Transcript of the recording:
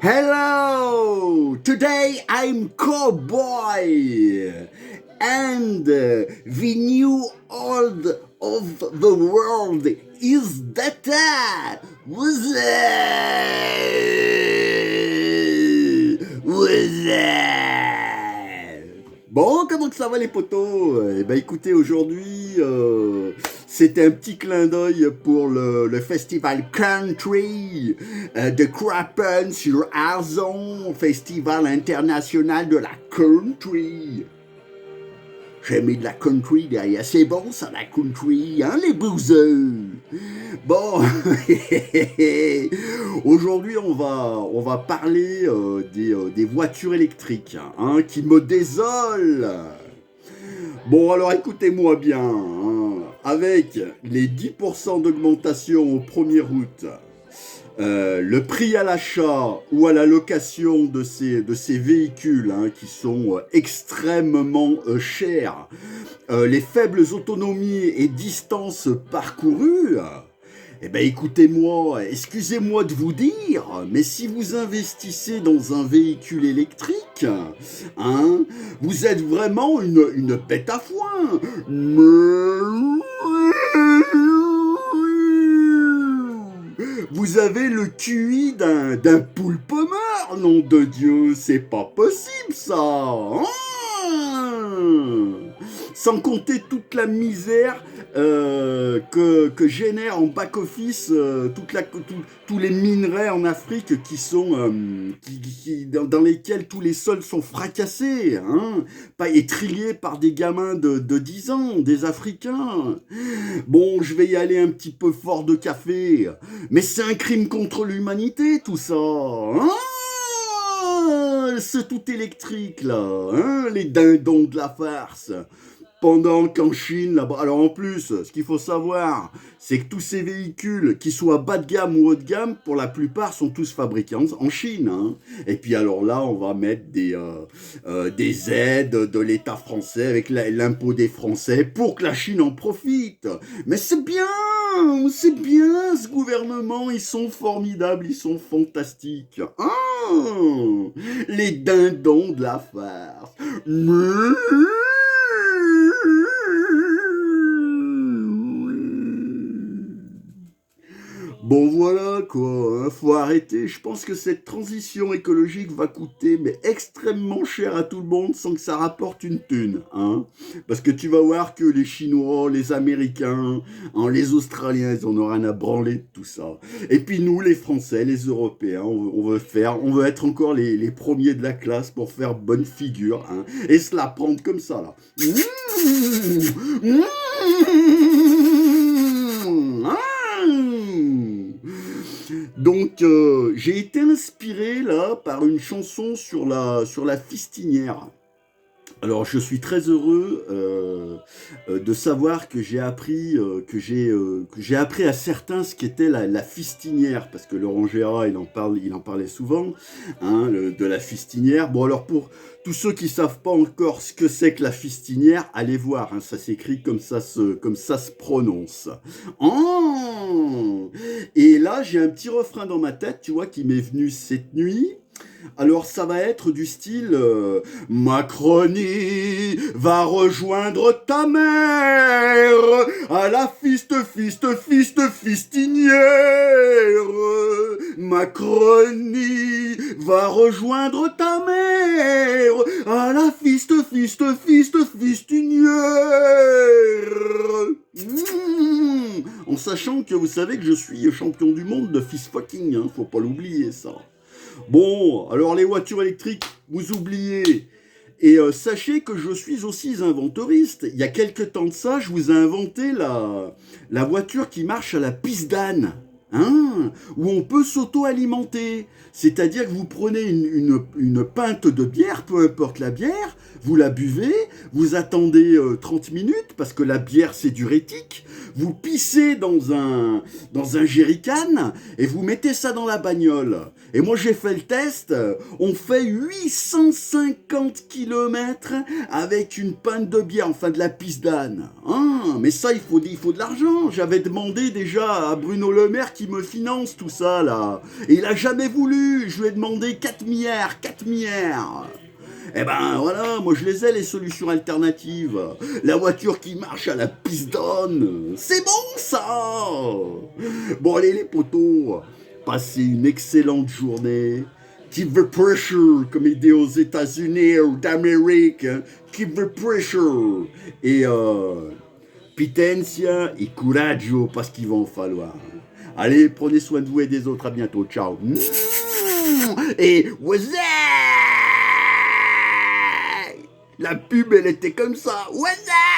Hello! Today I'm cowboy and the new old of the world is data. Bon, comment que ça va les potos? Eh ben écoutez, aujourd'hui, c'était un petit clin d'œil pour le festival country de Crappen sur Arzon, festival international de la country. J'ai mis de la country derrière, c'est bon ça la country, hein les bouseux? Bon, aujourd'hui on va parler des voitures électriques, hein, qui me désolent. Bon alors écoutez-moi bien, hein, avec les 10% d'augmentation au 1er août, le prix à l'achat ou à la location de ces véhicules, hein, qui sont extrêmement chers, les faibles autonomies et distances parcourues, eh ben écoutez-moi, excusez-moi de vous dire, mais si vous investissez dans un véhicule électrique, hein, vous êtes vraiment une bête à foin. Vous avez le QI d'un poulpe mort, nom de Dieu, c'est pas possible ça, hein. Sans compter toute la misère que génère en back-office tous les minerais en Afrique qui sont dans lesquels tous les sols sont fracassés, hein, pas étrillés par des gamins de 10 ans, des Africains. Bon, je vais y aller un petit peu fort de café, mais c'est un crime contre l'humanité tout ça, hein. Ce tout électrique là, hein, les dindons de la farce. Pendant qu'en Chine, là-bas, alors en plus, ce qu'il faut savoir, c'est que tous ces véhicules, qu'ils soient bas de gamme ou haut de gamme, pour la plupart, sont tous fabriqués en Chine, hein. Et puis alors là, on va mettre des aides de l'État français avec l'impôt des Français pour que la Chine en profite. Mais c'est bien, ce gouvernement, ils sont formidables, ils sont fantastiques. Hein, les dindons de la farce. Bon voilà quoi, hein, faut arrêter. Je pense que cette transition écologique va coûter mais extrêmement cher à tout le monde sans que ça rapporte une thune, hein. Parce que tu vas voir que les Chinois, les Américains, hein, les Australiens, ils en ont rien à branler de tout ça. Et puis nous, les Français, les Européens, on veut être encore les premiers de la classe pour faire bonne figure, hein, et se la prendre comme ça là. Donc j'ai été inspiré là par une chanson sur la fistinière. Alors je suis très heureux de savoir que j'ai appris à certains ce qu'était la fistinière, parce que Laurent Gérard il en parlait souvent, hein, de la fistinière. Bon alors pour tous ceux qui savent pas encore ce que c'est que la fistinière, allez voir, hein, ça s'écrit comme ça se prononce. Oh, et là j'ai un petit refrain dans ma tête, tu vois, qui m'est venu cette nuit. Alors ça va être du style Macronie va rejoindre ta mère à la fistinière. Macronie va rejoindre ta mère à la fistinière. En sachant que vous savez que je suis champion du monde de fist fucking, hein, faut pas l'oublier ça. Bon, alors les voitures électriques, vous oubliez. Et sachez que je suis aussi inventoriste. Il y a quelques temps de ça, je vous ai inventé la voiture qui marche à la pisse d'âne. Hein, où on peut s'auto-alimenter. C'est-à-dire que vous prenez une pinte de bière, peu importe la bière, vous la buvez, vous attendez 30 minutes, parce que la bière c'est diurétique, vous pissez dans un jerrycan, et vous mettez ça dans la bagnole. Et moi j'ai fait le test, on fait 850 km avec une pinte de bière, enfin de la pisse d'âne. Hein, mais ça il faut de l'argent. J'avais demandé déjà à Bruno Le Maire qui qui me finance tout ça, là. Et il a jamais voulu. Je lui ai demandé 4 milliards, 4 milliards. Eh ben voilà, moi je les ai les solutions alternatives. La voiture qui marche à la pistonne. C'est bon ça. Bon allez les potos, passez une excellente journée. Keep the pressure, comme il dit aux États-Unis ou d'Amérique. Hein. Keep the pressure. Et Pitenzia et couraggio parce qu'il va en falloir. Allez, prenez soin de vous et des autres. À bientôt. Ciao. Et what's that? La pub, elle était comme ça. What's that?